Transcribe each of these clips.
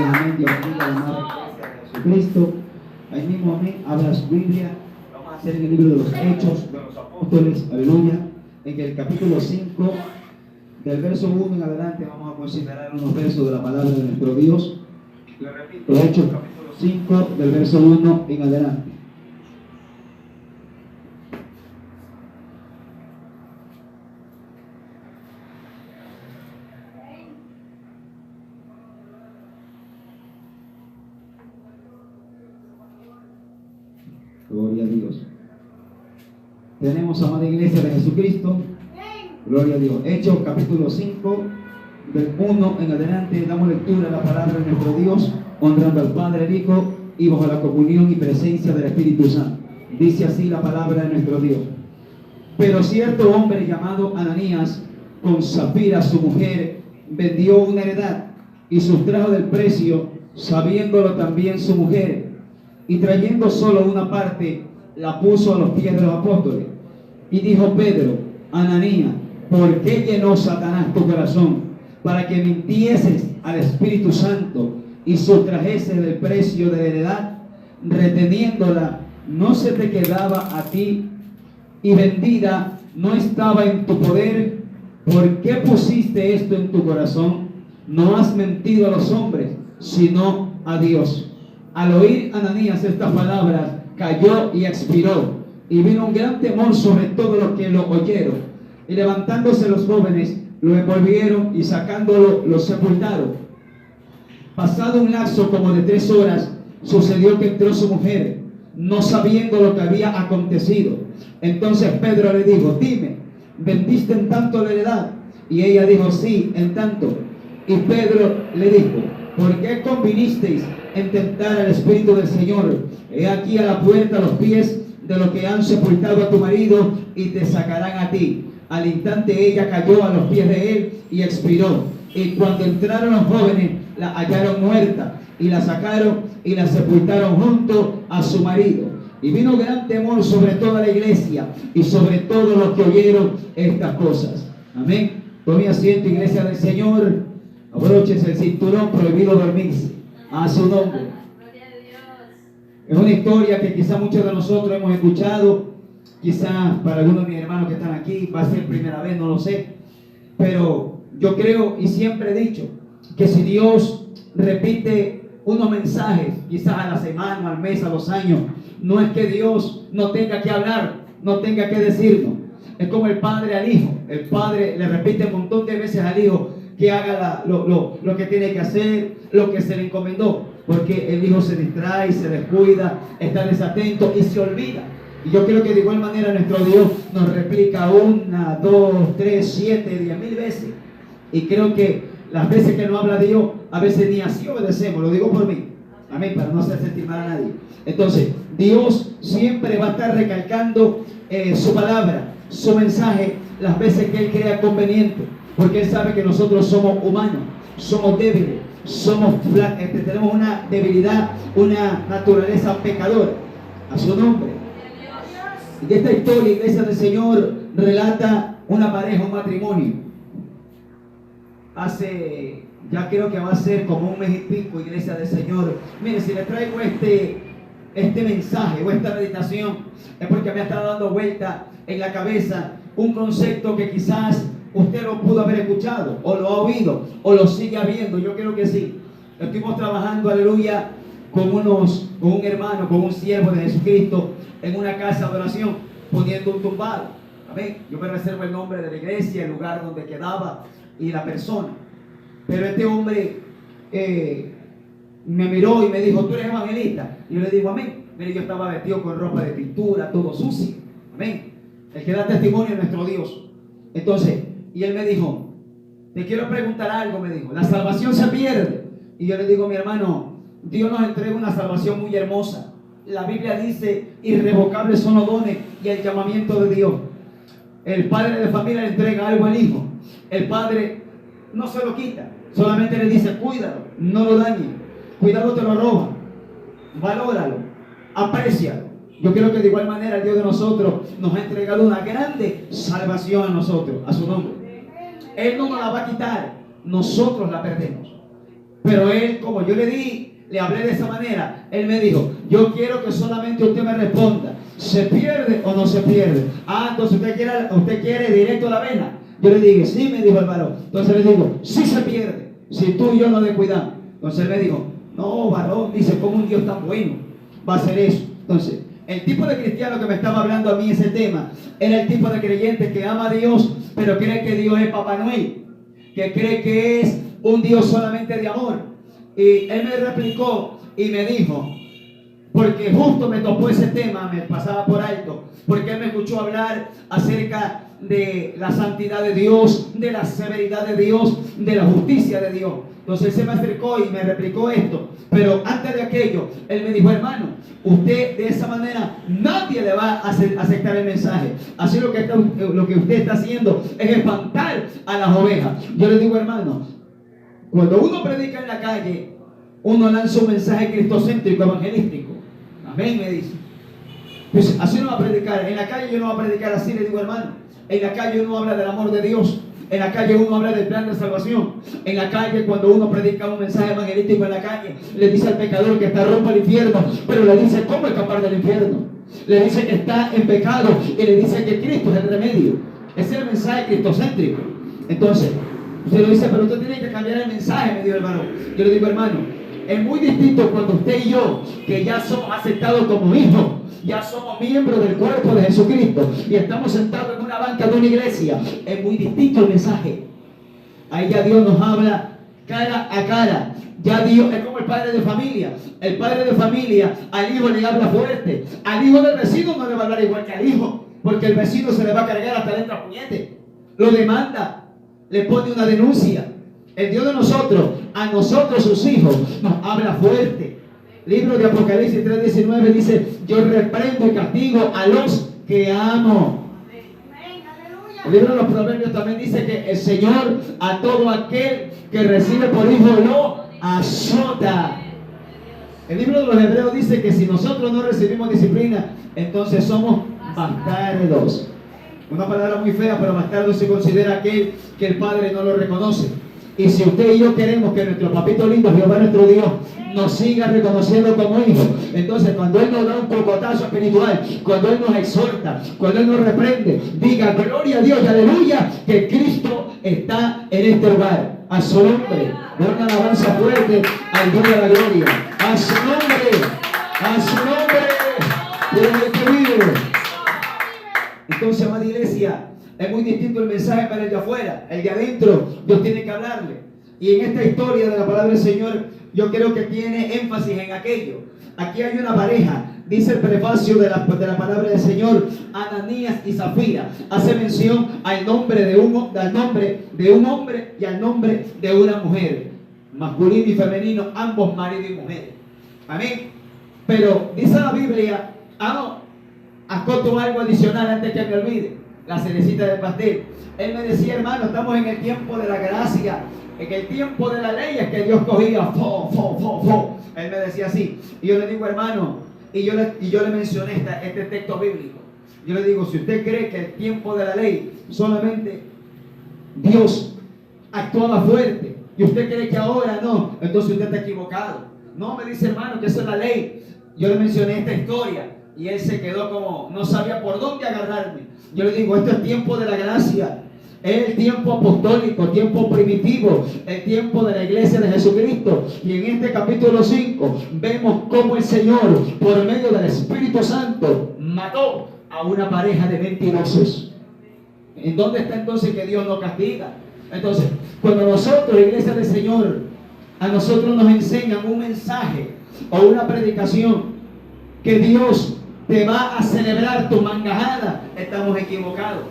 amén. Dios bendiga a la madre iglesia de Jesucristo. Ahí mismo, amén. Abra su Biblia. Vamos a hacer en el libro de los Hechos de los Apóstoles. Aleluya. En el capítulo 5, del verso 1 en adelante, vamos a considerar unos versos de la palabra de nuestro Dios. Le repito, Hechos capítulo 5, del verso 1 en adelante. Gloria a Dios. Tenemos, amada iglesia de Jesucristo. Gloria a Dios. Hechos capítulo 5, del 1 en adelante, damos lectura a la palabra de nuestro Dios, honrando al Padre, al Hijo y bajo la comunión y presencia del Espíritu Santo. Dice así la palabra de nuestro Dios. Pero cierto hombre llamado Ananías, con Safira su mujer, vendió una heredad y sustrajo del precio, sabiéndolo también su mujer, y trayendo solo una parte, la puso a los pies de los apóstoles. Y dijo Pedro: Ananías, ¿por qué llenó Satanás tu corazón para que mintieses al Espíritu Santo y sustrajeses del precio de la heredad, reteniéndola? ¿No se te quedaba a ti y vendida no estaba en tu poder? ¿Por qué pusiste esto en tu corazón? No has mentido a los hombres, sino a Dios. Al oír Ananías estas palabras, cayó y expiró, y vino un gran temor sobre todos los que lo oyeron. Y levantándose los jóvenes, lo envolvieron y sacándolo, lo sepultaron. Pasado un lapso como de 3 horas, sucedió que entró su mujer, no sabiendo lo que había acontecido. Entonces Pedro le dijo: dime, ¿vendiste en tanto la heredad? Y ella dijo: sí, en tanto. Y Pedro le dijo: ¿por qué convinisteis en tentar al Espíritu del Señor? He aquí a la puerta los pies de los que han sepultado a tu marido, y te sacarán a ti. Al instante ella cayó a los pies de él y expiró. Y cuando entraron los jóvenes, la hallaron muerta, y la sacaron y la sepultaron junto a su marido. Y vino gran temor sobre toda la iglesia y sobre todos los que oyeron estas cosas. Amén. Tome asiento, iglesia del Señor. Abróchese el cinturón, prohibido dormirse. A su nombre. Es una historia que quizá muchos de nosotros hemos escuchado. Quizás para algunos de mis hermanos que están aquí va a ser primera vez, no lo sé. Pero yo creo y siempre he dicho que si Dios repite unos mensajes, quizás a la semana, al mes, a los años, no es que Dios no tenga que hablar, no tenga que decirnos. Es como el padre al hijo. El padre le repite un montón de veces al hijo que haga lo que tiene que hacer, lo que se le encomendó, porque el hijo se distrae, se descuida, está desatento y se olvida. Y yo creo que de igual manera nuestro Dios nos replica 1, 2, 3, 7, 10,000 veces. Y creo que las veces que no habla Dios, a veces ni así obedecemos. Lo digo por mí, amén, para no hacer sentir mal a nadie. Entonces Dios siempre va a estar recalcando su palabra, su mensaje, las veces que Él crea conveniente, porque Él sabe que nosotros somos humanos, somos débiles, tenemos una debilidad, una naturaleza pecadora. A su nombre. Y esta historia, iglesia del Señor, relata una pareja, un matrimonio. Hace, ya creo que va a ser como 1 mes y pico, iglesia del Señor. Mire, si le traigo este mensaje o esta meditación, es porque me ha estado dando vuelta en la cabeza un concepto que quizás usted lo pudo haber escuchado, o lo ha oído, o lo sigue viendo. Yo creo que sí. Estuvimos trabajando, aleluya, con un hermano, con un siervo de Jesucristo, en una casa de oración, poniendo un tumbado. Amén. Yo me reservo el nombre de la iglesia, el lugar donde quedaba y la persona. Pero este hombre me miró y me dijo: ¿tú eres evangelista? Y yo le digo: amén. Mire, yo estaba vestido con ropa de pintura, todo sucio. Amén. El que da testimonio es nuestro Dios. Entonces, y él me dijo: te quiero preguntar algo, me dijo. ¿La salvación se pierde? Y yo le digo: mi hermano, Dios nos entrega una salvación muy hermosa. La Biblia dice: irrevocables son los dones y el llamamiento de Dios. El padre de familia le entrega algo al hijo. El padre no se lo quita, solamente le dice: cuídalo, no lo dañes, cuidado, te lo roba, valóralo, aprécialo. Yo creo que de igual manera el Dios de nosotros nos ha entregado una grande salvación a nosotros, a su nombre. Él no nos la va a quitar, nosotros la perdemos. Pero él, como yo le hablé de esa manera, él me dijo, yo quiero que solamente usted me responda, ¿se pierde o no se pierde? Ah, entonces usted quiere directo a la vena. Yo le dije, sí, me dijo el varón. Entonces le digo, sí se pierde, si tú y yo no descuidamos. Entonces él me dijo, no, varón, dice, ¿cómo un Dios tan bueno va a hacer eso? Entonces, el tipo de cristiano que me estaba hablando a mí ese tema, era el tipo de creyente que ama a Dios, pero cree que Dios es Papá Noel, que cree que es un Dios solamente de amor. Y él me replicó y me dijo, porque justo me topó ese tema, me pasaba por alto, porque él me escuchó hablar acerca de la santidad de Dios, de la severidad de Dios, de la justicia de Dios. Entonces él se me acercó y me replicó esto. Pero antes de aquello, él me dijo, hermano, usted de esa manera nadie le va a aceptar el mensaje. Así lo que usted está haciendo es espantar a las ovejas. Yo le digo, hermano, cuando uno predica en la calle, uno lanza un mensaje cristocéntrico, evangelístico. Amén, me dice. Pues así no va a predicar. En la calle yo no voy a predicar así, le digo, hermano. En la calle uno habla del amor de Dios. En la calle uno habla del plan de salvación. En la calle, cuando uno predica un mensaje evangelístico en la calle, le dice al pecador que está rumbo al infierno, pero le dice cómo escapar del infierno. Le dice que está en pecado y le dice que Cristo es el remedio. Ese es el mensaje cristocéntrico. Entonces, usted lo dice, pero usted tiene que cambiar el mensaje, me dijo el hermano. Yo le digo, hermano, es muy distinto cuando usted y yo, que ya somos aceptados como hijos, ya somos miembros del cuerpo de Jesucristo y estamos sentados en una banca de una iglesia, es muy distinto el mensaje. Ahí ya Dios nos habla cara a cara. Ya Dios es como el padre de familia. El padre de familia al hijo le habla fuerte. Al hijo del vecino no le va a hablar igual que al hijo, porque el vecino se le va a cargar hasta dentro a puñete. Lo demanda, le pone una denuncia. El Dios de nosotros, a nosotros sus hijos, nos habla fuerte. Libro de Apocalipsis 3:19 dice, yo reprendo y castigo a los que amo. El libro de los Proverbios también dice que el Señor a todo aquel que recibe por hijo lo azota. El libro de los Hebreos dice que si nosotros no recibimos disciplina, entonces somos bastardos. Una palabra muy fea, pero bastardo se considera aquel que el Padre no lo reconoce. Y si usted y yo queremos que nuestro papito lindo, Jehová nuestro Dios, nos siga reconociendo como hijos, entonces cuando Él nos da un cocotazo espiritual, cuando Él nos exhorta, cuando Él nos reprende, diga gloria a Dios y aleluya, que Cristo está en este lugar. A su nombre, una alabanza fuerte al Dios de la gloria. A su nombre, por el que vive. Entonces, amada iglesia, es muy distinto el mensaje para el de afuera. El de adentro, Dios tiene que hablarle. Y en esta historia de la palabra del Señor, yo creo que tiene énfasis en aquello. Aquí hay una pareja, dice el prefacio de la palabra del Señor, Ananías y Zafira. Hace mención al nombre de un hombre y al nombre de una mujer. Masculino y femenino, ambos marido y mujer. Amén. Pero dice la Biblia, acoto algo adicional antes que me olvide. La cerecita del pastel. Él me decía, hermano, estamos en el tiempo de la gracia, en el tiempo de la ley, es que Dios cogía Él me decía así. Y yo le digo, hermano, y yo le mencioné este texto bíblico. Yo le digo, si usted cree que el tiempo de la ley solamente Dios actuaba fuerte y usted cree que ahora no, entonces usted está equivocado. No, me dice, hermano, que esa es la ley. Yo le mencioné esta historia y él se quedó como, no sabía por dónde agarrarme. Yo le digo, esto es tiempo de la gracia. Es el tiempo apostólico, tiempo primitivo, el tiempo de la iglesia de Jesucristo. Y en este capítulo 5 vemos cómo el Señor, por medio del Espíritu Santo, mató a una pareja de mentirosos. ¿En dónde está entonces que Dios no castiga? Entonces, cuando nosotros, iglesia del Señor, a nosotros nos enseñan un mensaje o una predicación que Dios te va a celebrar tu mangajada, estamos equivocados.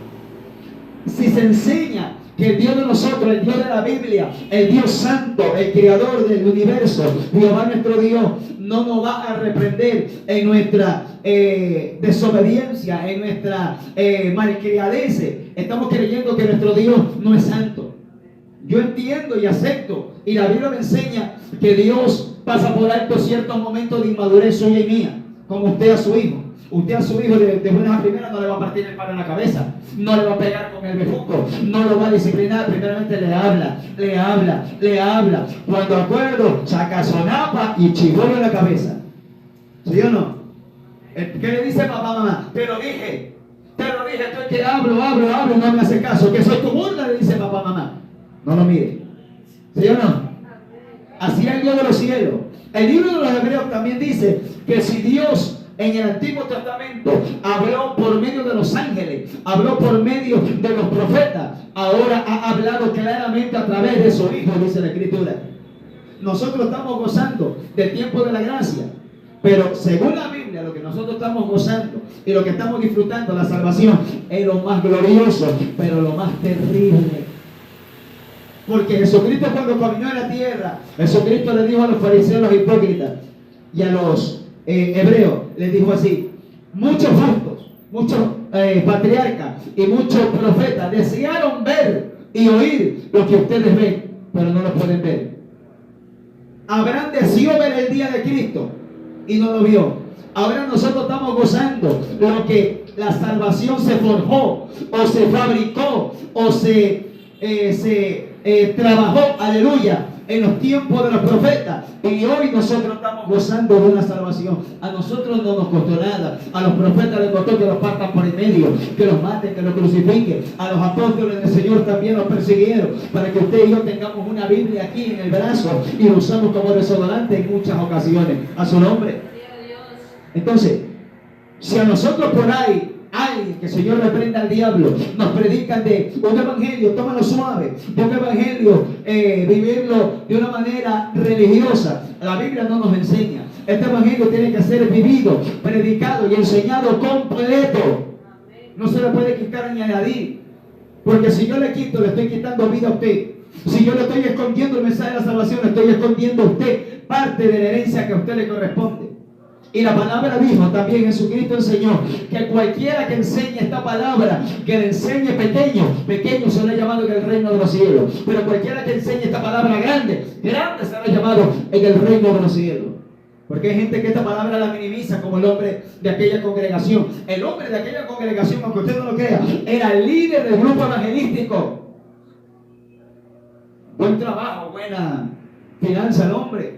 Si se enseña que el Dios de nosotros, el Dios de la Biblia, el Dios santo, el creador del universo, Jehová nuestro Dios, no nos va a reprender en nuestra desobediencia, en nuestra malcriadez, estamos creyendo que nuestro Dios no es santo. Yo entiendo y acepto, y la Biblia me enseña que Dios pasa por alto ciertos momentos de inmadurez suya y mía, como usted a su hijo. Usted a su hijo de buenas a primeras no le va a partir el palo en la cabeza, no le va a pegar con el bejuco, no lo va a disciplinar. Primeramente le habla. Cuando acuerdo, saca sonapa y chivolo en la cabeza. ¿Sí o no? ¿Qué le dice papá, mamá? Te lo dije, estoy que hablo, y no me hace caso, que soy tu burla, le dice papá, mamá. No lo mire. ¿Sí o no? Así es el Dios de los cielos. El libro de los Hebreos también dice que si Dios en el Antiguo Testamento habló por medio de los ángeles, habló por medio de los profetas, ahora ha hablado claramente a través de su Hijo, dice la Escritura. Nosotros estamos gozando del tiempo de la gracia, pero según la Biblia, lo que nosotros estamos gozando y lo que estamos disfrutando, la salvación, es lo más glorioso, pero lo más terrible. Porque Jesucristo, cuando caminó en la tierra, Jesucristo le dijo a los fariseos, a los hipócritas y a los hebreos, les dijo así: muchos justos, muchos patriarcas y muchos profetas desearon ver y oír lo que ustedes ven, pero no lo pueden ver. Abraham deseó ver el día de Cristo y no lo vio. Ahora nosotros estamos gozando lo que la salvación se forjó, o se fabricó, o se trabajó, aleluya, en los tiempos de los profetas. Y hoy nosotros estamos gozando de una salvación. A nosotros no nos costó nada. A los profetas les costó que los partan por el medio, que los maten, que los crucifiquen. A los apóstoles del Señor también los persiguieron, para que usted y yo tengamos una Biblia aquí en el brazo y lo usamos como desodorante en muchas ocasiones. A su nombre. Entonces, si a nosotros por ahí alguien, que el Señor reprenda al diablo, nos predican de un evangelio, tómalo suave, de un evangelio, vivirlo de una manera religiosa, la Biblia no nos enseña. Este evangelio tiene que ser vivido, predicado y enseñado completo. No se le puede quitar ni añadir, porque si yo le quito, le estoy quitando vida a usted. Si yo le estoy escondiendo el mensaje de la salvación, le estoy escondiendo a usted parte de la herencia que a usted le corresponde. Y la palabra dijo también, Jesucristo enseñó que cualquiera que enseñe esta palabra, que le enseñe pequeño será llamado en el reino de los cielos. Pero cualquiera que enseñe esta palabra grande será llamado en el reino de los cielos. Porque hay gente que esta palabra la minimiza, como el hombre de aquella congregación. El hombre de aquella congregación, aunque usted no lo crea, era el líder del grupo evangelístico. Buen trabajo, buena finanza el hombre,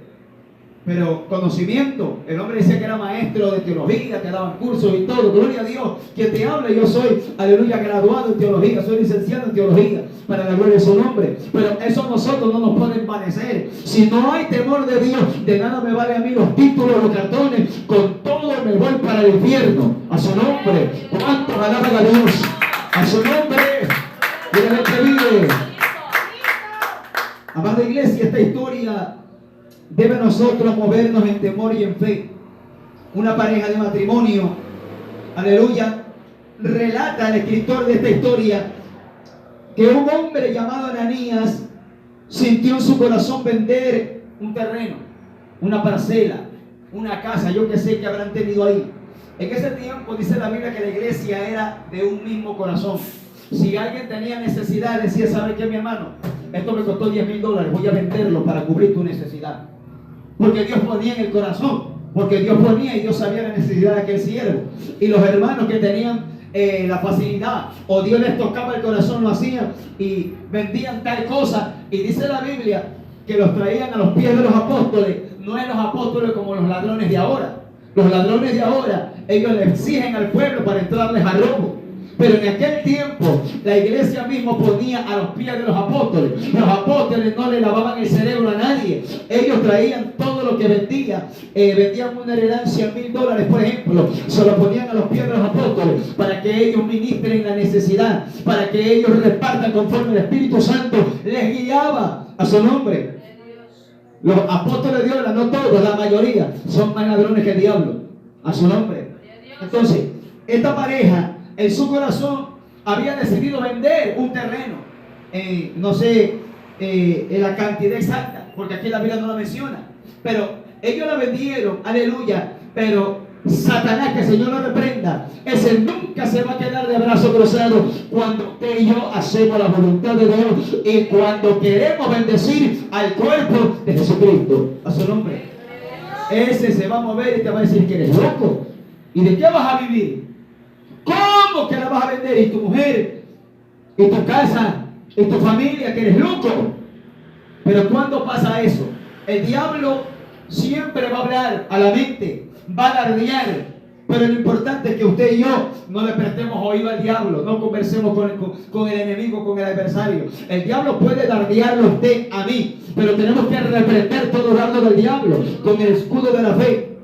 pero conocimiento. El hombre decía que era maestro de teología, que daban cursos y todo. Gloria a Dios, quien te habla, yo soy, aleluya, graduado en teología, soy licenciado en teología, para la gloria de su nombre. Pero eso a nosotros no nos puede envanecer. Si no hay temor de Dios, de nada me vale a mí los títulos, los cartones. Con todo me voy para el infierno. A su nombre. ¿Cuántos alaban a Dios? A su nombre. Mira el que vive. Amada iglesia, esta historia debe a nosotros movernos en temor y en fe. Una pareja de matrimonio, aleluya, relata el escritor de esta historia que un hombre llamado Ananías sintió en su corazón vender un terreno, una parcela, una casa, yo que sé que habrán tenido ahí. En ese tiempo dice la Biblia que la iglesia era de un mismo corazón. Si alguien tenía necesidad, decía: ¿sabe qué, mi hermano? Esto me costó $10,000, voy a venderlo para cubrir tu necesidad. Porque Dios ponía en el corazón, porque Dios ponía y Dios sabía la necesidad de aquel siervo. Y los hermanos que tenían la facilidad, o Dios les tocaba el corazón, lo hacían y vendían tal cosa. Y dice la Biblia que los traían a los pies de los apóstoles. No eran los apóstoles como los ladrones de ahora. Los ladrones de ahora, ellos le exigen al pueblo para entrarles a robo. Pero en aquel tiempo la iglesia mismo ponía a los pies de los apóstoles. Los apóstoles no le lavaban el cerebro a nadie. Ellos traían todo lo que vendían. Vendían una herencia $1,000, por ejemplo. Se lo ponían a los pies de los apóstoles para que ellos ministren la necesidad, para que ellos repartan conforme el Espíritu Santo les guiaba. A su nombre. Los apóstoles de ahora, no todos, la mayoría, son más ladrones que el diablo. A su nombre. Entonces, esta pareja en su corazón había decidido vender un terreno. No sé la cantidad exacta, porque aquí la Biblia no la menciona. Pero ellos la vendieron, aleluya. Pero Satanás, que el Señor lo reprenda, ese nunca se va a quedar de brazos cruzados cuando usted y yo hacemos la voluntad de Dios y cuando queremos bendecir al cuerpo de Jesucristo. A su nombre. Ese se va a mover y te va a decir que eres loco. ¿Y de qué vas a vivir? ¿Cómo que la vas a vender? ¿Y tu mujer? ¿Y tu casa? ¿Y tu familia? Que eres loco. Pero ¿cuándo pasa eso? El diablo siempre va a hablar a la mente, va a alardear. Pero lo importante es que usted y yo no le prestemos oído al diablo, no conversemos con el enemigo, con el adversario. El diablo puede dardearlo a usted, a mí, pero tenemos que reprender todo dardo del diablo con el escudo de la fe.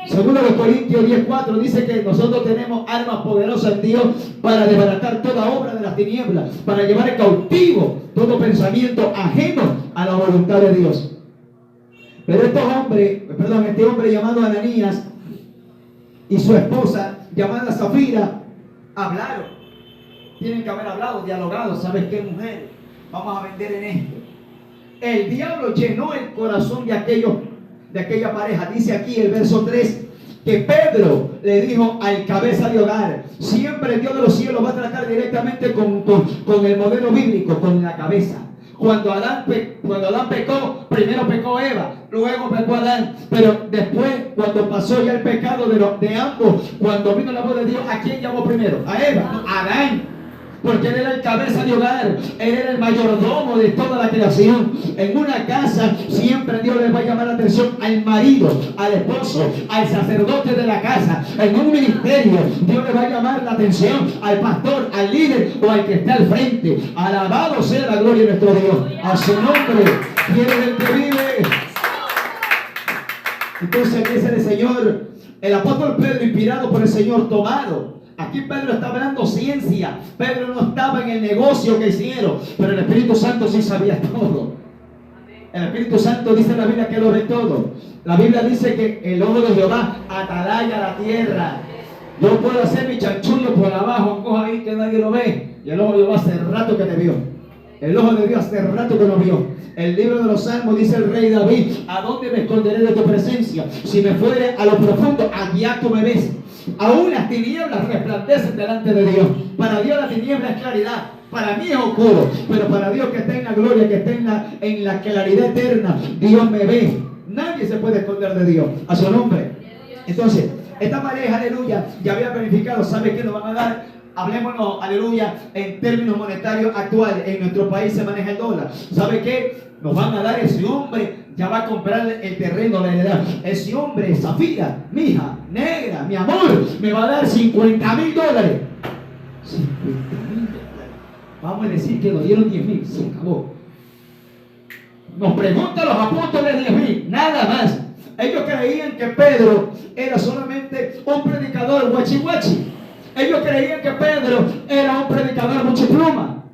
Segundo de Corintios 10:4 dice que nosotros tenemos armas poderosas en Dios para desbaratar toda obra de las tinieblas, para llevar cautivo todo pensamiento ajeno a la voluntad de Dios. Pero este hombre llamado Ananías y su esposa llamada Zafira hablaron. Tienen que haber hablado, dialogado. ¿Sabes qué, mujer? Vamos a vender en esto. El diablo llenó el corazón de aquella pareja. Dice aquí el verso 3 que Pedro le dijo al cabeza de hogar: siempre el Dios de los cielos va a tratar directamente con el modelo bíblico, con la cabeza. Cuando Adán pecó, primero pecó Eva, luego pecó Adán. Pero después, cuando pasó ya el pecado de ambos, cuando vino la voz de Dios, ¿a quién llamó primero? A Eva, no, a Adán. Porque él era el cabeza de hogar, él era el mayordomo de toda la creación. En una casa siempre Dios le va a llamar la atención al marido, al esposo, al sacerdote de la casa. En un ministerio Dios le va a llamar la atención al pastor, al líder o al que está al frente. Alabado sea la gloria de nuestro Dios. A su nombre, ¿quién es el que vive? Entonces dice el Señor, el apóstol Pedro, inspirado por el Señor, tomado. Aquí Pedro está hablando ciencia. Pedro no estaba en el negocio que hicieron, pero el Espíritu Santo sí sabía todo. El Espíritu Santo dice en la Biblia que lo ve todo. La Biblia dice que el ojo de Jehová atalaya la tierra. Yo puedo hacer mi chanchullo por abajo, coja ahí que nadie lo ve. Y el ojo de Jehová hace rato que te vio. El ojo de Dios hace rato que lo vio. El libro de los Salmos dice el rey David: ¿a dónde me esconderé de tu presencia? Si me fuere a lo profundo, allá tú me ves. Aún las tinieblas resplandecen delante de Dios. Para Dios la tiniebla es claridad. Para mí es oscuro. Pero para Dios, que está en la gloria, que está en la claridad eterna, Dios me ve. Nadie se puede esconder de Dios. A su nombre. Entonces, esta pareja, aleluya, ya había planificado. ¿Sabe qué nos van a dar? Hablémonos, aleluya, en términos monetarios actuales. En nuestro país se maneja el dólar. ¿Sabe qué? Nos van a dar ese hombre. Ya va a comprar el terreno, la heredad. Ese hombre, Zafira, mi hija, negra, mi amor, me va a dar $50,000. $50,000. Vamos a decir que nos dieron 10,000. Se acabó. Nos preguntan los apóstoles 10,000. Nada más. Ellos creían que Pedro era solamente un predicador guachi guachi. Ellos creían que Pedro era un predicador muchipluma.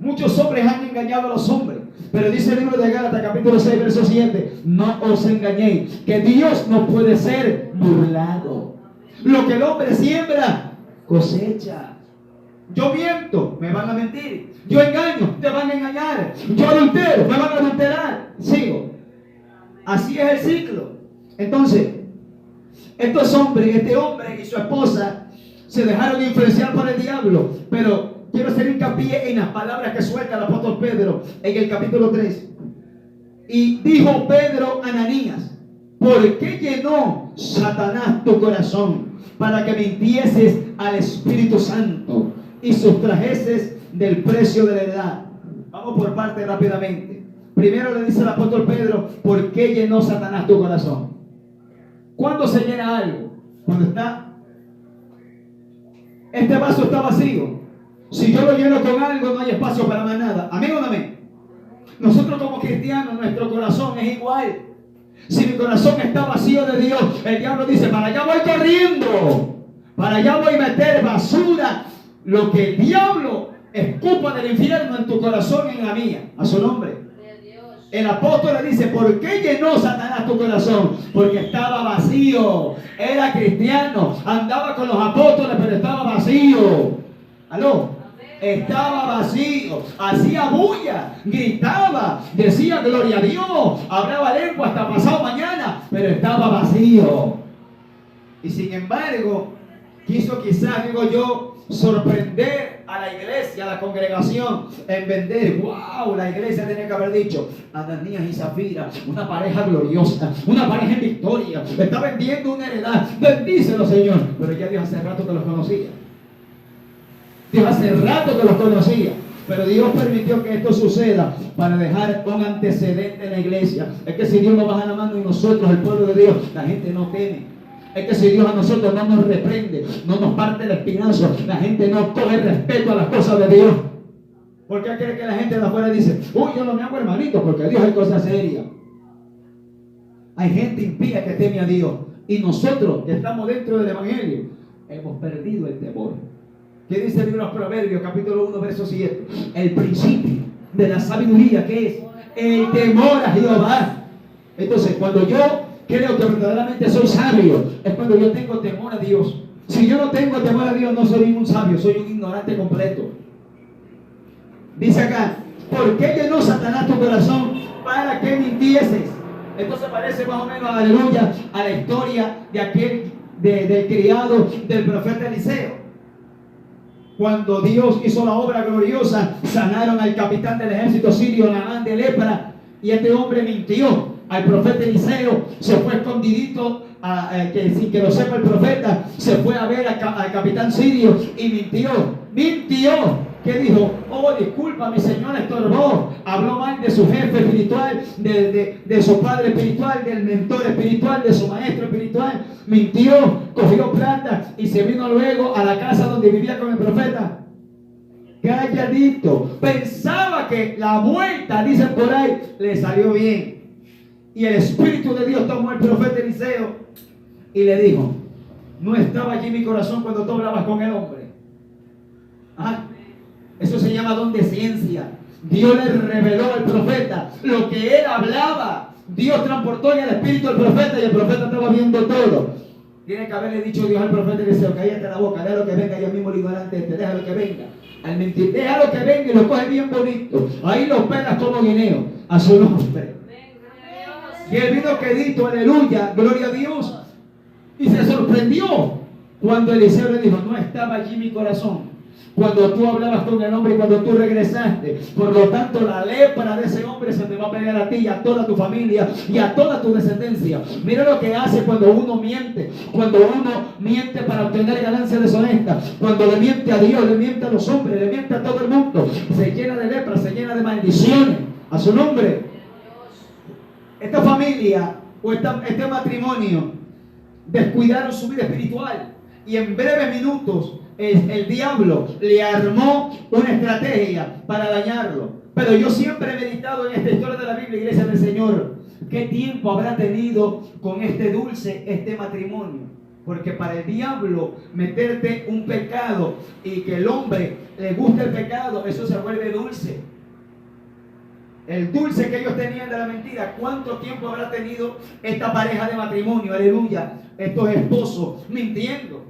Muchos hombres han engañado a los hombres. Pero dice el libro de Gálatas, capítulo 6, verso 7: no os engañéis, que Dios no puede ser burlado. Lo que el hombre siembra, cosecha. Yo miento, me van a mentir. Yo engaño, te van a engañar. Yo adultero, me van a adulterar. Sigo. Así es el ciclo. Entonces, estos hombres, este hombre y su esposa, se dejaron influenciar por el diablo. Pero quiero hacer hincapié en las palabras que suelta el apóstol Pedro en el capítulo 3. Y dijo Pedro a Ananías: ¿por qué llenó Satanás tu corazón para que mintieses al Espíritu Santo y sustrajeses del precio de la heredad? Vamos por partes rápidamente. Primero le dice el apóstol Pedro: ¿por qué llenó Satanás tu corazón? ¿Cuándo se llena algo? Cuando este vaso está vacío. Si yo lo lleno con algo, no hay espacio para más nada. ¿Amén o no amén? Nosotros como cristianos, nuestro corazón es igual. Si mi corazón está vacío de Dios, el diablo dice: para allá voy corriendo, para allá voy a meter basura. Lo que el diablo escupa del infierno en tu corazón y en la mía. A su nombre. El apóstol le dice: ¿por qué llenó Satanás tu corazón? Porque estaba vacío. Era cristiano, andaba con los apóstoles, pero estaba vacío. ¿Aló? Estaba vacío, hacía bulla, gritaba, decía gloria a Dios, hablaba lengua hasta pasado mañana, pero estaba vacío. Y sin embargo, quiso quizás, digo yo, sorprender a la iglesia, a la congregación, en vender. ¡Wow! La iglesia tenía que haber dicho: Ananías y Zafira, una pareja gloriosa, una pareja en victoria, está vendiendo una heredad. Bendícelo, Señor. Pero ya Dios hace rato que los conocía. Dios hace rato que los conocía. Pero Dios permitió que esto suceda para dejar un antecedente en la iglesia. Es que si Dios nos baja la mano y nosotros, el pueblo de Dios, la gente no teme. Es que si Dios a nosotros no nos reprende, no nos parte el espinazo, la gente no coge respeto a las cosas de Dios. Porque cree que la gente de afuera dice: uy, yo no me hago hermanito, porque Dios es cosa seria. Hay gente impía que teme a Dios. Y nosotros que estamos dentro del Evangelio hemos perdido el temor. ¿Qué dice el libro de los Proverbios, capítulo 1, verso 7? El principio de la sabiduría, ¿qué es? El temor a Jehová. Entonces, cuando yo creo que verdaderamente soy sabio, es cuando yo tengo temor a Dios. Si yo no tengo temor a Dios, no soy ningún sabio, soy un ignorante completo. Dice acá: ¿por qué llenó Satanás tu corazón para que mintieses? Entonces parece más o menos, aleluya, a la historia de aquel, del criado del profeta Eliseo. Cuando Dios hizo la obra gloriosa, sanaron al capitán del ejército sirio, Naamán, de lepra, y este hombre mintió al profeta Eliseo, se fue escondidito, sin que lo sepa el profeta, se fue a ver al capitán sirio y mintió. ¿Qué dijo? Oh, disculpa, mi señor estorbó. Habló mal de su jefe espiritual, de su padre espiritual, del mentor espiritual, de su maestro espiritual. Mintió, cogió plata y se vino luego a la casa donde vivía con el profeta. Calladito. Pensaba que la vuelta, dicen por ahí, le salió bien. Y el Espíritu de Dios tomó al profeta Eliseo y le dijo: ¿no estaba allí mi corazón cuando tú hablabas con el hombre? ¿Ah? Eso se llama don de ciencia. Dios le reveló al profeta lo que él hablaba. Dios transportó en el espíritu al profeta y el profeta estaba viendo todo. Tiene que haberle dicho Dios al profeta Eliseo: cállate la boca, déjalo que venga, ya mismo le digo delante de este, déjalo que venga. Al mentir, déjalo que venga y lo coge bien bonito. Ahí lo pelas como guineo, a su nombre. Y él vino quedito, aleluya, gloria a Dios. Y se sorprendió cuando Eliseo le dijo: no estaba allí mi corazón cuando tú hablabas con el hombre y cuando tú regresaste. Por lo tanto, la lepra de ese hombre se te va a pegar a ti y a toda tu familia y a toda tu descendencia. Mira lo que hace cuando uno miente. Cuando uno miente para obtener ganancias deshonestas. Cuando le miente a Dios, le miente a los hombres, le miente a todo el mundo. Se llena de lepra, se llena de maldiciones. A su nombre. Esta familia o este matrimonio descuidaron su vida espiritual. Y en breves minutos el diablo le armó una estrategia para dañarlo. Pero yo siempre he meditado en esta historia de la Biblia, iglesia del Señor. ¿Qué tiempo habrá tenido con este matrimonio? Porque para el diablo meterte un pecado y que el hombre le guste el pecado, eso se vuelve dulce. El dulce que ellos tenían de la mentira. ¿Cuánto tiempo habrá tenido esta pareja de matrimonio? Aleluya. Estos esposos mintiendo.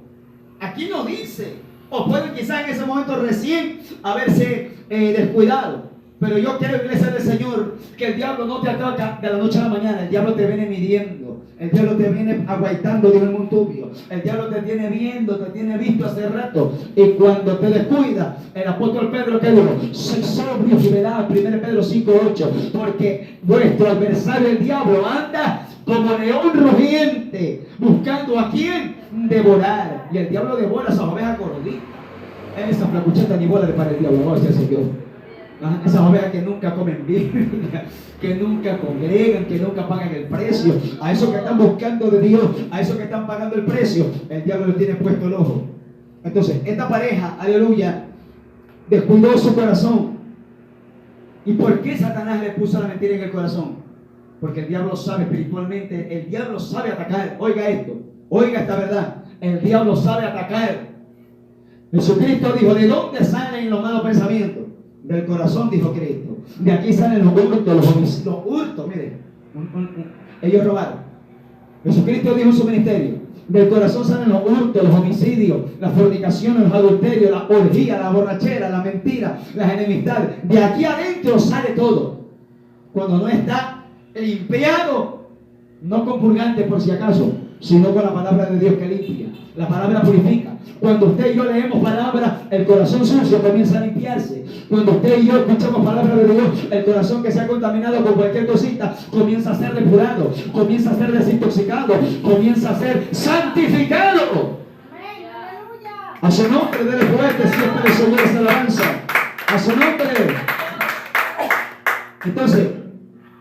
Aquí no dice. O pueden quizás en ese momento recién haberse descuidado. Pero yo quiero, iglesia del Señor, que el diablo no te ataca de la noche a la mañana. El diablo te viene midiendo. El diablo te viene aguaitando de un montubio. El diablo te tiene viendo, te tiene visto hace rato. Y cuando te descuida, el apóstol Pedro, ¿qué dijo? Soy sobrio y veraz, 1 Pedro 5:8. Porque vuestro adversario, el diablo, anda como león rugiente, buscando a quién devorar. Y el diablo devora a esas ovejas gorditas. Esa flacucheta ni bola de para el diablo, gracias a Dios. Esas ovejas que nunca comen bien, que nunca congregan, que nunca pagan el precio. A esos que están buscando de Dios, a esos que están pagando el precio, el diablo le tiene puesto el ojo. Entonces, esta pareja, aleluya, descuidó su corazón. ¿Y por qué Satanás le puso la mentira en el corazón? Porque el diablo sabe espiritualmente, el diablo sabe atacar. Oiga esto, oiga esta verdad. El diablo sabe atacar. Jesucristo dijo: ¿de dónde salen los malos pensamientos? Del corazón, dijo Cristo. De aquí salen los hurtos, los hurtos, mire. Ellos robaron. Jesucristo dijo en su ministerio: del corazón salen los hurtos, los homicidios, las fornicaciones, los adulterios, la orgía, la borrachera, la mentira, las enemistades. De aquí adentro sale todo. Cuando no está limpiado, no con purgante por si acaso, sino con la palabra de Dios que limpia. La palabra purifica. Cuando usted y yo leemos palabra, el corazón sucio comienza a limpiarse. Cuando usted y yo escuchamos palabra de Dios, el corazón que se ha contaminado con cualquier cosita comienza a ser depurado, comienza a ser desintoxicado, comienza a ser santificado. A su nombre, dele fuerte siempre el Señor esa alabanza. A su nombre. Entonces,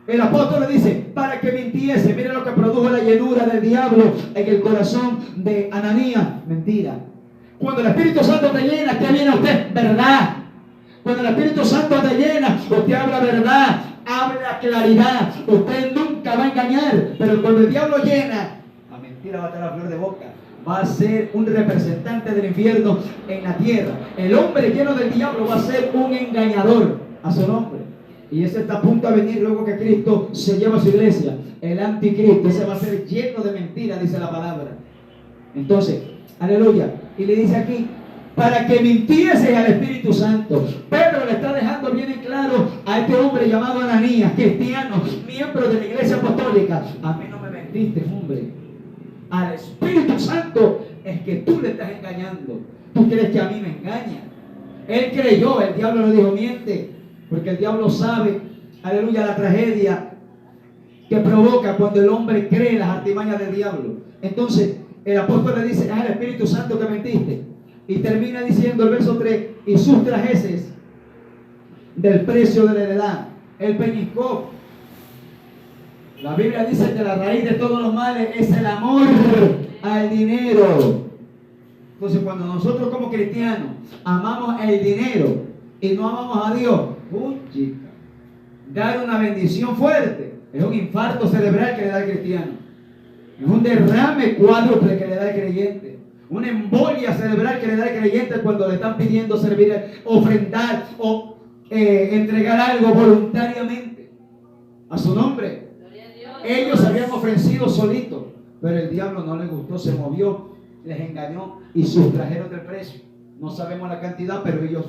el apóstol le dice, para que mintiese. Mira lo que produjo la llenura del diablo en el corazón de Ananías. Mentira. Cuando el Espíritu Santo te llena, ¿qué viene a usted? Verdad. Cuando el Espíritu Santo te llena, usted habla verdad, habla claridad. Usted nunca va a engañar. Pero cuando el diablo llena, la mentira va a estar a flor de boca. Va a ser un representante del infierno en la tierra. El hombre lleno del diablo va a ser un engañador. A su nombre. Y ese está a punto de venir luego que Cristo se lleva a su iglesia. El anticristo, ese va a ser lleno de mentiras, dice la palabra. Entonces, aleluya. Y le dice aquí, para que mintiese al Espíritu Santo. Pedro le está dejando bien en claro a este hombre llamado Ananías, cristiano, miembro de la iglesia apostólica. A mí no me mentiste, hombre. Al Espíritu Santo es que tú le estás engañando. Tú crees que a mí me engaña. Él creyó, el diablo le dijo, miente. Porque el diablo sabe, aleluya, la tragedia que provoca cuando el hombre cree en las artimañas del diablo. Entonces, el apóstol le dice, es al Espíritu Santo que mentiste. Y termina diciendo el verso 3, y sustrajeses del precio de la heredad. Él pellizcó. La Biblia dice que la raíz de todos los males es el amor al dinero. Entonces, cuando nosotros como cristianos amamos el dinero y no amamos a Dios, chica, dar una bendición fuerte es un infarto cerebral que le da el cristiano, es un derrame cuádruple que le da el creyente, una embolia cerebral que le da el creyente cuando le están pidiendo servir, ofrendar o entregar algo voluntariamente a su nombre. Ellos se habían ofrecido solitos, pero el diablo no les gustó, se movió, les engañó y sustrajeron del precio. No sabemos la cantidad, pero ellos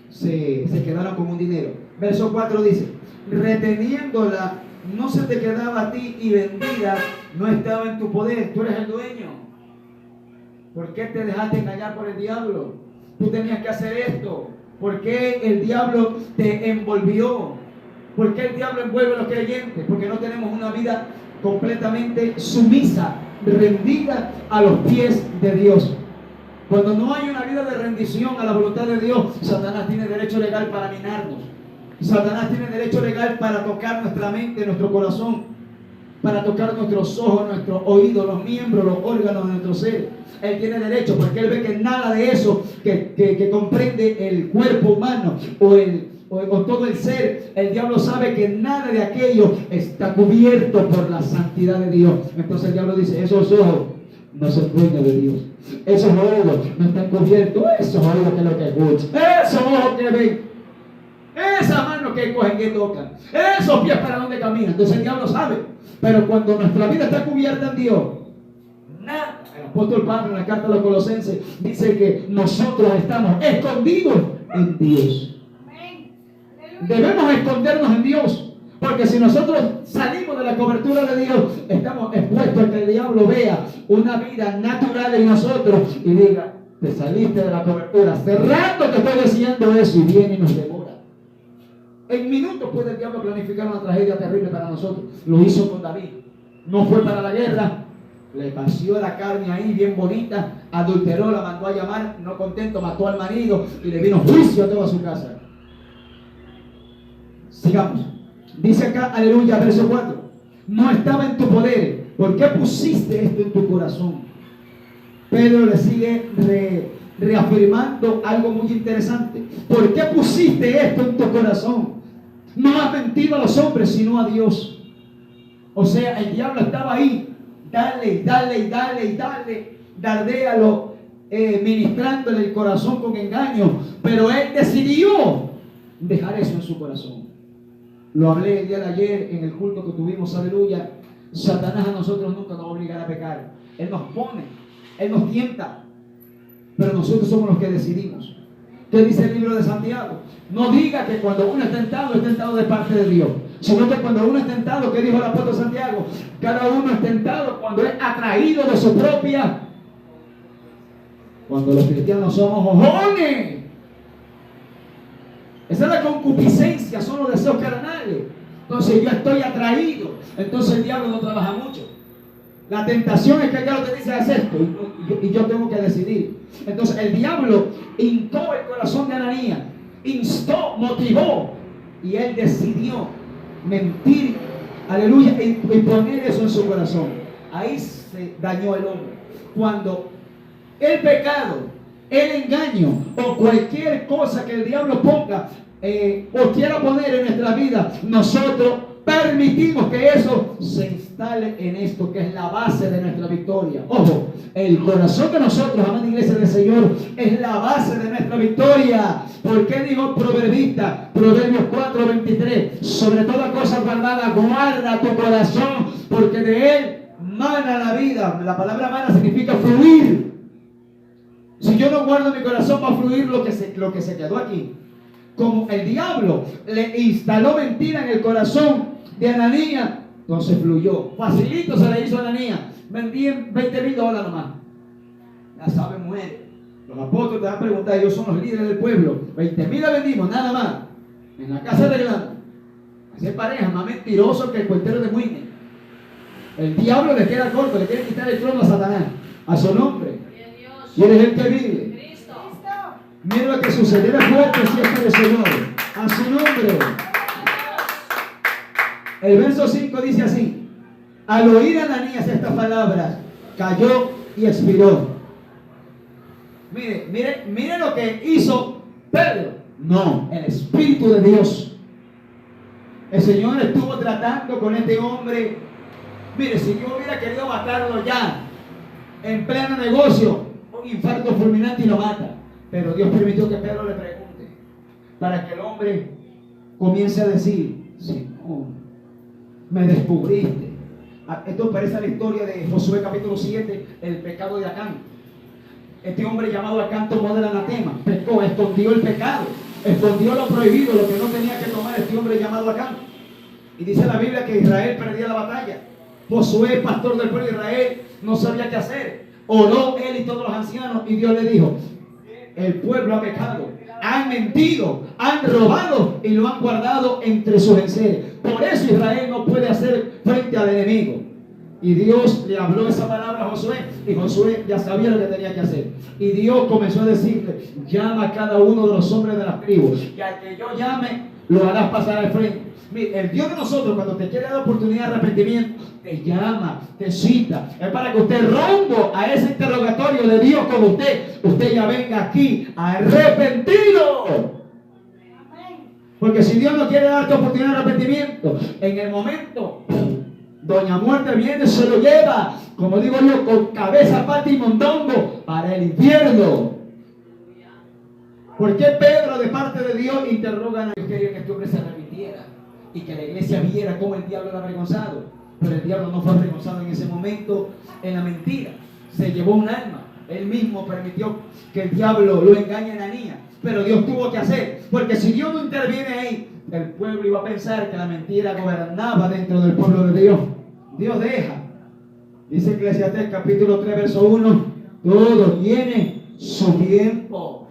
se quedaron con un dinero. Verso 4 dice, reteniéndola no se te quedaba a ti y vendida no estaba en tu poder. Tú eres el dueño. ¿Por qué te dejaste engañar por el diablo? Tú tenías que hacer esto. ¿Por qué el diablo te envolvió? ¿Por qué el diablo envuelve a los creyentes? Porque no tenemos una vida completamente sumisa, rendida a los pies de Dios. Cuando no hay una vida de rendición a la voluntad de Dios, Satanás tiene derecho legal para minarnos. Satanás tiene derecho legal para tocar nuestra mente, nuestro corazón, para tocar nuestros ojos, nuestros oídos, los miembros, los órganos de nuestro ser. Él tiene derecho porque él ve que nada de eso que comprende el cuerpo humano o todo el ser, el diablo sabe que nada de aquello está cubierto por la santidad de Dios. Entonces el diablo dice, esos ojos no son dueños de Dios. Esos oídos no están cubiertos. Esos oídos que es lo que escuchan. Esos ojos que ven. Esas manos que cogen que tocan. Esos pies para donde caminan. Entonces el diablo sabe. Pero cuando nuestra vida está cubierta en Dios, nada. El apóstol Pablo en la carta a los Colosenses dice que nosotros estamos escondidos en Dios. Debemos escondernos en Dios. Porque si nosotros salimos de la cobertura de Dios, estamos expuestos a que el diablo vea una vida natural en nosotros y diga, te saliste de la cobertura, hace rato que estoy diciendo eso, y viene y nos devora. En minutos puede el diablo planificar una tragedia terrible para nosotros. Lo hizo con David. No fue para la guerra, le vació la carne ahí bien bonita, adulteró, la mandó a llamar, no contento, mató al marido y le vino juicio a toda su casa. Sigamos. Dice acá, aleluya, verso 4. No estaba en tu poder. ¿Por qué pusiste esto en tu corazón? Pedro le sigue reafirmando algo muy interesante. ¿Por qué pusiste esto en tu corazón? No has mentido a los hombres, sino a Dios. O sea, el diablo estaba ahí. Dale, dardéalo, ministrándole el corazón con engaño. Pero él decidió dejar eso en su corazón. Lo hablé el día de ayer en el culto que tuvimos, aleluya. Satanás a nosotros nunca nos va a obligar a pecar. Él nos pone, él nos tienta, pero nosotros somos los que decidimos. ¿Qué dice el libro de Santiago? No diga que cuando uno es tentado de parte de Dios, Sino que cuando uno es tentado, ¿qué dijo el apóstol Santiago? Cada uno es tentado cuando es atraído de su propia. Cuando los cristianos somos ojones. Esa es la concupiscencia, son los deseos carnales. Entonces yo estoy atraído. Entonces el diablo no trabaja mucho. La tentación es que el diablo te dice, haz esto, y yo tengo que decidir. Entonces el diablo hincó el corazón de Ananías, instó, motivó, y él decidió mentir, aleluya, y poner eso en su corazón. Ahí se dañó el hombre. Cuando el pecado, el engaño o cualquier cosa que el diablo ponga o quiera poner en nuestra vida, nosotros permitimos que eso se instale en esto que es la base de nuestra victoria. Ojo, el corazón de nosotros, amada iglesia del Señor, es la base de nuestra victoria. ¿Por qué digo proverbista? Proverbios 4:23. Sobre toda cosa guardada, guarda tu corazón, porque de él mana la vida. La palabra mana significa fluir. Si yo no guardo mi corazón, va a fluir lo que se quedó aquí. Como el diablo le instaló mentira en el corazón de Ananías, entonces fluyó. Facilito se le hizo a Ananías. Vendí en $20,000 nomás. Ya saben, muere. Los apóstoles te van a preguntar, ellos son los líderes del pueblo. 20,000 la vendimos, nada más. En la casa de Glando. Esa pareja más mentiroso que el cuentero de Muine. El diablo le queda corto, le quiere quitar el trono a Satanás, a su nombre. Y él es el que vive. Mira lo que sucede. Era fuerte siempre del Señor. A su nombre. El verso 5 dice así: al oír a Ananías estas palabras, cayó y expiró. Mire lo que hizo Pedro. No, el Espíritu de Dios. El Señor estuvo tratando con este hombre. Mire, si yo hubiera querido matarlo ya, en pleno negocio, un infarto fulminante y lo mata. Pero Dios permitió que Pedro le pregunte, para que el hombre comience a decir: Señor, me descubriste. Esto parece la historia de Josué capítulo 7, el pecado de Acán. Este hombre llamado Acán tomó del anatema, pecó, escondió el pecado, escondió lo prohibido, lo que no tenía que tomar este hombre llamado Acán. Y dice la Biblia que Israel perdía la batalla. Josué, pastor del pueblo de Israel, no sabía qué hacer. Oró él y todos los ancianos, y Dios le dijo: el pueblo ha pecado, han mentido, han robado y lo han guardado entre sus enseres. Por eso Israel no puede hacer frente al enemigo. Y Dios le habló esa palabra a Josué, y Josué ya sabía lo que tenía que hacer. Y Dios comenzó a decirle: llama a cada uno de los hombres de las tribus, y al que yo llame, lo harás pasar al frente. Mire, el Dios de nosotros, cuando te quiere dar oportunidad de arrepentimiento, te llama, te cita. Es para que usted, rumbo a ese interrogatorio de Dios con usted ya venga aquí arrepentido. Porque si Dios no quiere darte oportunidad de arrepentimiento, en el momento, doña muerte viene y se lo lleva, como digo yo, con cabeza, pata y mondongo para el infierno. ¿Por qué Pedro, de parte de Dios, interroga a Dios? Quería que este hombre se arrepintiera y que la iglesia viera cómo el diablo era avergonzado. Pero el diablo no fue avergonzado en ese momento en la mentira. Se llevó un alma. Él mismo permitió que el diablo lo engañe a Ananías. Pero Dios tuvo que hacer. Porque si Dios no interviene ahí, el pueblo iba a pensar que la mentira gobernaba dentro del pueblo de Dios. Dios deja. Dice Eclesiastés capítulo 3 verso 1: todo tiene su tiempo.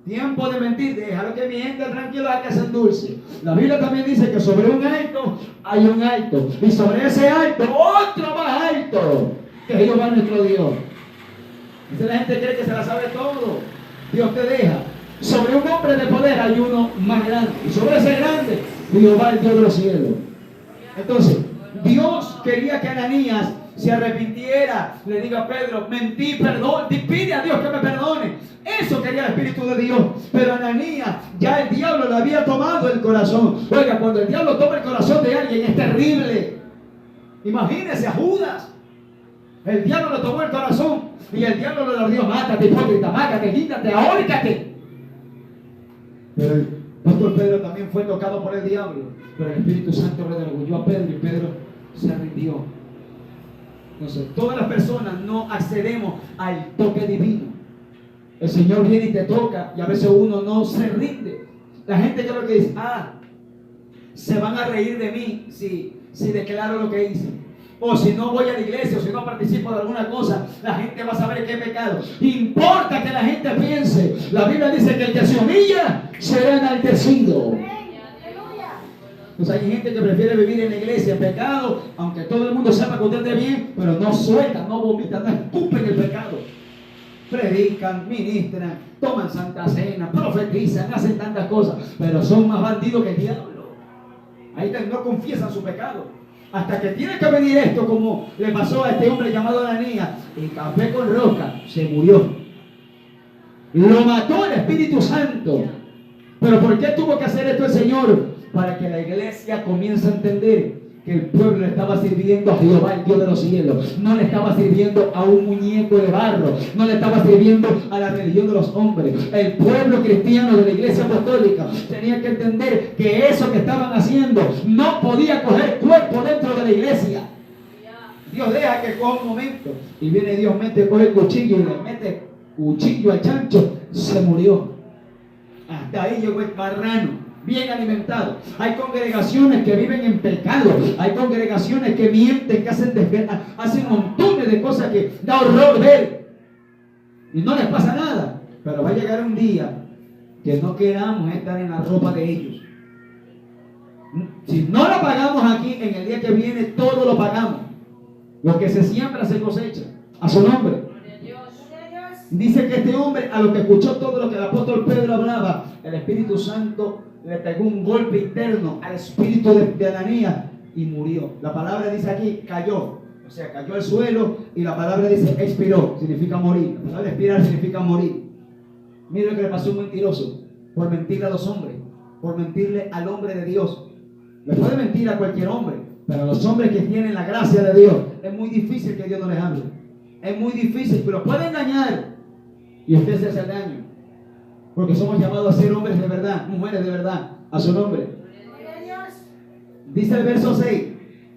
Tiempo de mentir, déjalo que mienta, tranquilo, hay que ser dulce. La Biblia también dice que sobre un alto hay un alto, y sobre ese alto otro más alto, que Jehová nuestro Dios. Entonces la gente cree que se la sabe todo. Dios te deja. Sobre un hombre de poder hay uno más grande, y sobre ese grande Jehová, el Dios de los cielos. Entonces Dios quería que Ananías se arrepintiera, le diga a Pedro: mentí, perdón, pide a Dios que me perdone. Eso quería el Espíritu de Dios. Pero Ananías, ya el diablo le había tomado el corazón. Oiga, cuando el diablo toma el corazón de alguien es terrible. Imagínese a Judas. El diablo le tomó el corazón y el diablo le dio: mátate, hipócrita, mátate, quítate, ahórcate. Pero el pastor Pedro también fue tocado por el diablo. Pero el Espíritu Santo redarguyó a Pedro y Pedro se rindió. Entonces, todas las personas no accedemos al toque divino. El Señor viene y te toca, y a veces uno no se rinde. La gente creo que dice: se van a reír de mí si declaro lo que hice. O si no voy a la iglesia, o si no participo de alguna cosa, la gente va a saber qué pecado. Importa que la gente piense. La Biblia dice que el que se humilla será enaltecido. Pues hay gente que prefiere vivir en la iglesia en pecado, aunque todo el mundo sepa que usted esté bien, pero no sueltan, no vomitan, no escupen el pecado. Predican, ministran, toman santa cena, profetizan, hacen tantas cosas, pero son más bandidos que el diablo. Ahí no confiesan su pecado. Hasta que tiene que venir esto, como le pasó a este hombre llamado Ananías, y café con roca, se murió. Lo mató el Espíritu Santo. ¿Pero por qué tuvo que hacer esto el Señor? Para que la iglesia comience a entender que el pueblo le estaba sirviendo a Jehová, el Dios de los cielos. No le estaba sirviendo a un muñeco de barro. No le estaba sirviendo a la religión de los hombres. El pueblo cristiano de la iglesia apostólica tenía que entender que eso que estaban haciendo no podía coger cuerpo dentro de la iglesia. Dios deja que coja un momento y viene Dios, coge el cuchillo y le mete cuchillo al chancho. Se murió. Hasta ahí llegó el marrano. Bien alimentado. Hay congregaciones que viven en pecado. Hay congregaciones que mienten, que hacen montones de cosas que da horror ver. Y no les pasa nada. Pero va a llegar un día que no queramos estar en la ropa de ellos. Si no lo pagamos aquí, en el día que viene todo lo pagamos. Lo que se siembra se cosecha. A su nombre. Dice que este hombre, a lo que escuchó todo lo que el apóstol Pedro hablaba, el Espíritu Santo le pegó un golpe interno al espíritu de Ananías y murió. La palabra dice aquí, cayó. O sea, cayó al suelo y la palabra dice expiró, significa morir. La palabra expirar significa morir. Mira lo que le pasó a un mentiroso por mentirle a los hombres, por mentirle al hombre de Dios. Le puede mentir a cualquier hombre, pero a los hombres que tienen la gracia de Dios, es muy difícil que Dios no les hable. Es muy difícil, pero puede engañar y usted se hace daño. Porque somos llamados a ser hombres de verdad, mujeres de verdad, a su nombre. Dice el verso 6,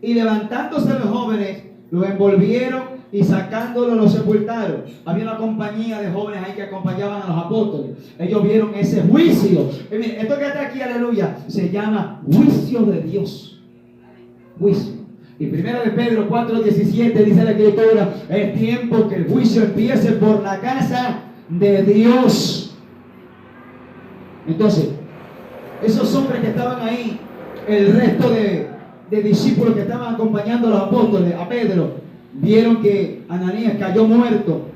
y levantándose los jóvenes, lo envolvieron y sacándolo lo sepultaron. Había una compañía de jóvenes ahí que acompañaban a los apóstoles. Ellos vieron ese juicio. Mire, esto que está aquí, aleluya, se llama juicio de Dios. Juicio. Y 1 de Pedro 4:17 dice la escritura, es tiempo que el juicio empiece por la casa de Dios. Entonces, esos hombres que estaban ahí, el resto de discípulos que estaban acompañando a los apóstoles, a Pedro, vieron que Ananías cayó muerto.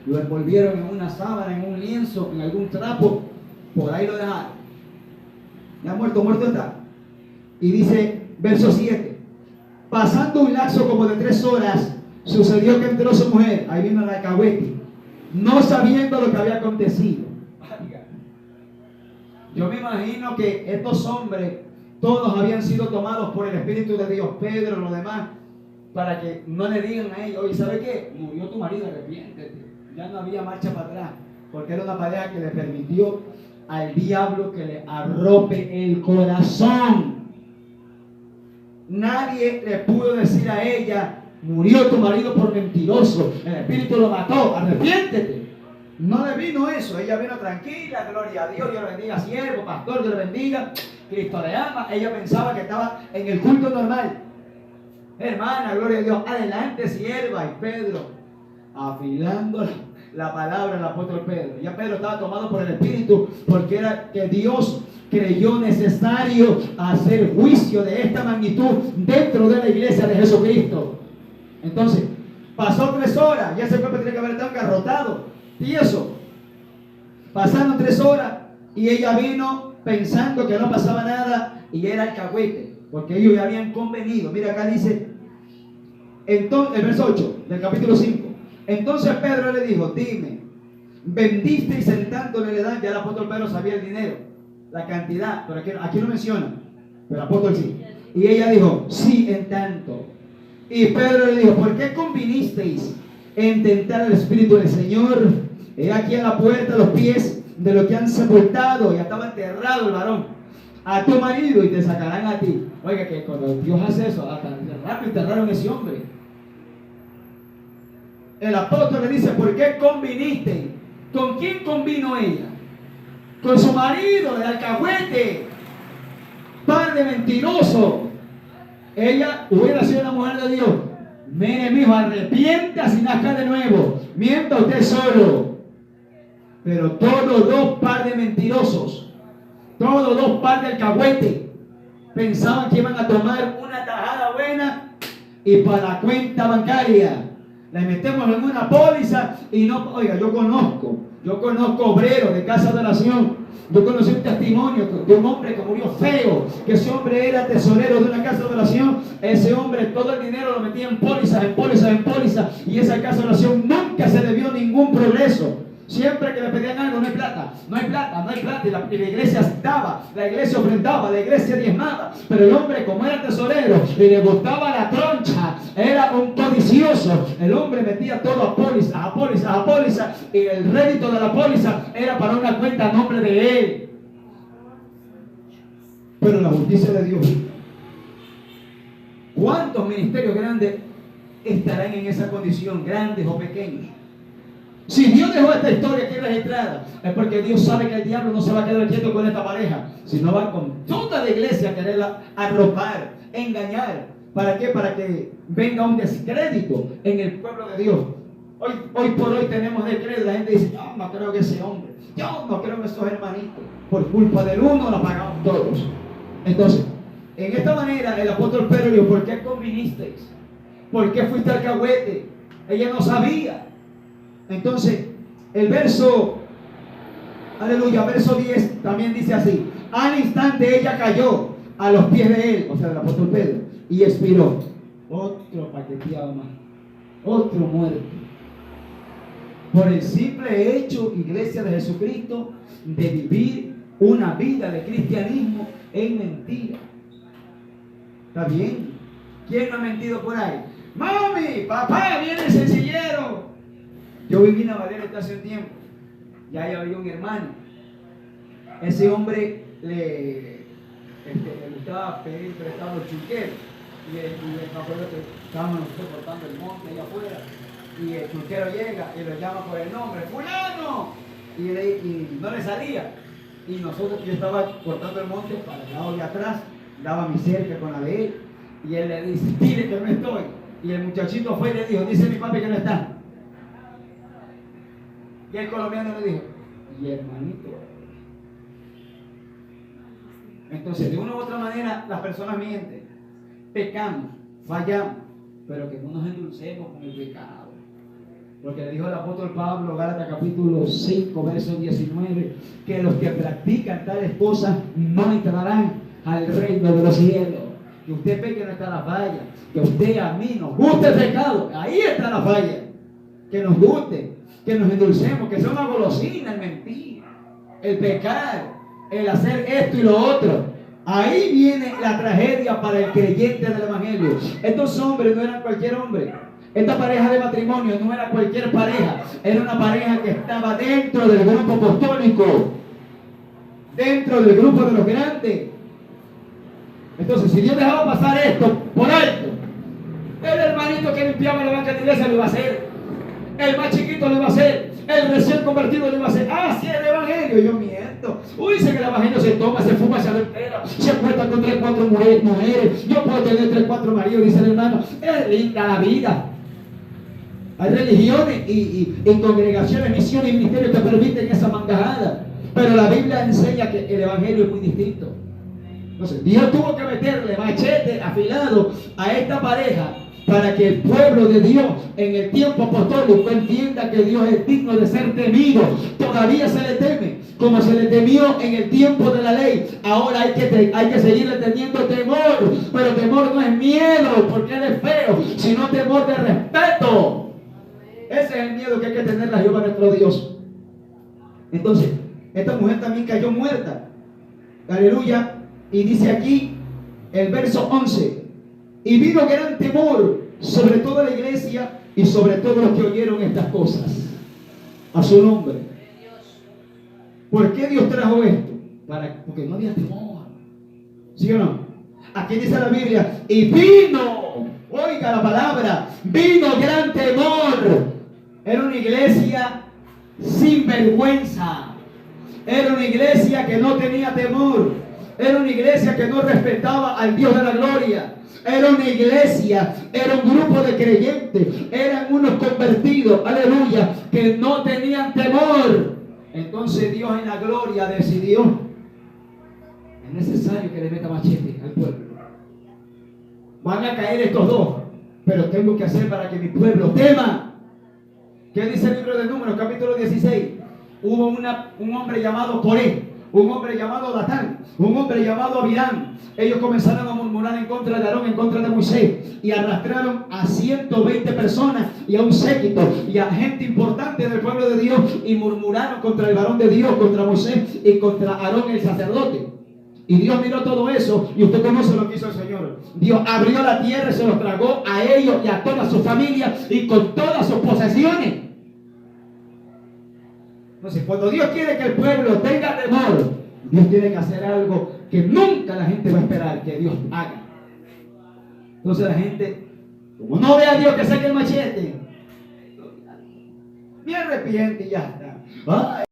Lo envolvieron en una sábana, en un lienzo, en algún trapo, por ahí lo dejaron. Ya muerto está. Y dice, verso 7, pasando un lapso como de 3 horas, sucedió que entró su mujer, ahí vino la alcahuete, no sabiendo lo que había acontecido. Yo me imagino que estos hombres, todos habían sido tomados por el Espíritu de Dios, Pedro, los demás, para que no le digan a ellos, oye, ¿sabe qué? Murió tu marido, arrepiéntete. Ya no había marcha para atrás, porque era una pareja que le permitió al diablo que le arrope el corazón. Nadie le pudo decir a ella, murió tu marido por mentiroso, el Espíritu lo mató, arrepiéntete. No le vino eso, ella vino tranquila, gloria a Dios, Dios le bendiga, siervo, pastor, Dios le bendiga, Cristo le ama. Ella pensaba que estaba en el culto normal. Hermana, gloria a Dios, adelante, sierva. Y Pedro, afilando la palabra del apóstol Pedro. Ya Pedro estaba tomado por el Espíritu, porque era que Dios creyó necesario hacer juicio de esta magnitud dentro de la iglesia de Jesucristo. Entonces, pasó 3 horas, ya ese cuerpo tiene que haber estado engarrotado. Y eso, pasaron 3 horas y ella vino pensando que no pasaba nada y era alcahuete, porque ellos ya habían convenido. Mira acá dice, entonces, el verso 8 del capítulo 5. Entonces Pedro le dijo, dime, vendisteis en tanto le dan. Ya el apóstol Pedro sabía el dinero, la cantidad, pero aquí no menciona, pero el apóstol sí. Y ella dijo, sí, en tanto. Y Pedro le dijo, ¿por qué convinisteis en tentar el Espíritu del Señor? He aquí a la puerta los pies de los que han sepultado, ya estaba enterrado el varón, a tu marido, y te sacarán a ti. Oiga, que cuando Dios hace eso, hasta rápido enterraron a ese hombre. El apóstol le dice, ¿por qué conviniste? ¿Con quién convino ella? Con su marido, el alcahuete. par de mentirosos. Ella hubiera sido una mujer de Dios. Mire, mijo, arrepiéntase y nazca de nuevo. Mienta usted solo. Pero todos dos par de mentirosos, todos dos par de alcahuete, pensaban que iban a tomar una tajada buena y para la cuenta bancaria la metemos en una póliza y no. Oiga, yo conozco obreros de casa de oración. Yo conocí un testimonio de un hombre que murió feo, que ese hombre era tesorero de una casa de oración. Ese hombre todo el dinero lo metía en pólizas, y esa casa de oración nunca se le vio ningún progreso. Siempre que le pedían algo, no hay plata, y la iglesia daba, la iglesia ofrendaba, la iglesia diezmaba, pero el hombre, como era tesorero y le gustaba la troncha, era un codicioso, el hombre metía todo a póliza, y el rédito de la póliza era para una cuenta a nombre de él. Pero la justicia de Dios, ¿cuántos ministerios grandes estarán en esa condición, grandes o pequeños? Si Dios dejó esta historia aquí registrada, es porque Dios sabe que el diablo no se va a quedar quieto con esta pareja, sino va con toda la iglesia a quererla arropar, engañar. ¿Para qué? Para que venga un descrédito en el pueblo de Dios. Hoy por hoy tenemos descrédito. La gente dice, yo no creo que ese hombre, yo no creo que esos hermanitos. Por culpa del uno la pagamos todos. Entonces, en esta manera el apóstol Pedro dijo, ¿por qué convinisteis? ¿Por qué fuiste alcahuete? Ella no sabía. Entonces, el verso, aleluya, verso 10 también dice así: al instante ella cayó a los pies de él, o sea, del apóstol Pedro, y expiró. Otro paqueteado más, otro muerto. Por el simple hecho, iglesia de Jesucristo, de vivir una vida de cristianismo en mentira. ¿Está bien? ¿Quién no ha mentido por ahí? Mami, papá, viene el sencillero. Yo viví en Navarrete hace un tiempo, ya había un hermano. Ese hombre le gustaba pedir prestado los chulqueros. Y me acuerdo que estábamos nosotros cortando el monte allá afuera. Y el chulquero llega y lo llama por el nombre, ¡fulano! Y no le salía. Y nosotros, yo estaba cortando el monte para el lado de atrás, daba mi cerca con la de él. Y él le dice, dile que no estoy. Y el muchachito fue y le dijo, dice mi papi que no está. Y el colombiano le dijo, y hermanito. Entonces, de una u otra manera, las personas mienten, pecamos, fallamos, pero que no nos endulcemos con el pecado. Porque le dijo el apóstol Pablo, Gálatas capítulo 5, verso 19, que los que practican tales cosas no entrarán al reino de los cielos. Que usted peque no está la falla, que usted a mí nos guste el pecado, ahí está la falla. Que nos guste, que nos endulcemos, que sea una golosina, el mentir, el pecar, el hacer esto y lo otro. Ahí viene la tragedia para el creyente del evangelio. Estos hombres no eran cualquier hombre. Esta pareja de matrimonio no era cualquier pareja. Era una pareja que estaba dentro del grupo apostólico, dentro del grupo de los grandes. Entonces, si Dios dejaba pasar esto por alto, el hermanito que limpiaba la banca de la iglesia lo iba a hacer, el más chiquito lo iba a hacer, el recién convertido lo iba a hacer. Ah, sí, el evangelio. Yo miento. Uy, dice que el evangelio se toma, se fuma, se adultera, se acuesta con 3, 4 mujeres. Yo puedo tener 3, 4 maridos, dice el hermano. Es linda la vida. Hay religiones y congregaciones, misiones y ministerios que permiten esa mangajada. Pero la Biblia enseña que el evangelio es muy distinto. Entonces, Dios tuvo que meterle machete afilado a esta pareja para que el pueblo de Dios en el tiempo apostólico entienda que Dios es digno de ser temido. Todavía se le teme, como se le temió en el tiempo de la ley. Ahora hay que seguirle teniendo temor, pero temor no es miedo porque él es feo, sino temor de respeto. Ese es el miedo que hay que tenerle a Jehová nuestro Dios. Entonces, esta mujer también cayó muerta. Aleluya. Y dice aquí el verso 11: y vino gran temor sobre toda la iglesia y sobre todos los que oyeron estas cosas. A su nombre. ¿Por qué Dios trajo esto? Porque no había temor. ¿Sí o no? Aquí dice la Biblia, y vino, oiga la palabra, vino gran temor. Era una iglesia sin vergüenza. Era una iglesia que no tenía temor. Era una iglesia que no respetaba al Dios de la gloria. Era una iglesia, era un grupo de creyentes, eran unos convertidos, aleluya, que no tenían temor. Entonces Dios en la gloria decidió: es necesario que le meta machete al pueblo. Van a caer estos dos, pero tengo que hacer para que mi pueblo tema. ¿Qué dice el libro de Números, capítulo 16? Hubo un hombre llamado Coré, un hombre llamado Datán, un hombre llamado Abirán. Ellos comenzaron a murmurar en contra de Aarón, en contra de Moisés, y arrastraron a 120 personas y a un séquito y a gente importante del pueblo de Dios, y murmuraron contra el varón de Dios, contra Moisés y contra Aarón el sacerdote. Y Dios miró todo eso, y usted conoce lo que hizo el Señor. Dios abrió la tierra y se los tragó a ellos y a toda su familia y con todas sus posesiones. Entonces, cuando Dios quiere que el pueblo tenga temor, Dios tiene que hacer algo que nunca la gente va a esperar que Dios haga. Entonces la gente, como no ve a Dios que saque el machete, me arrepiente y ya está.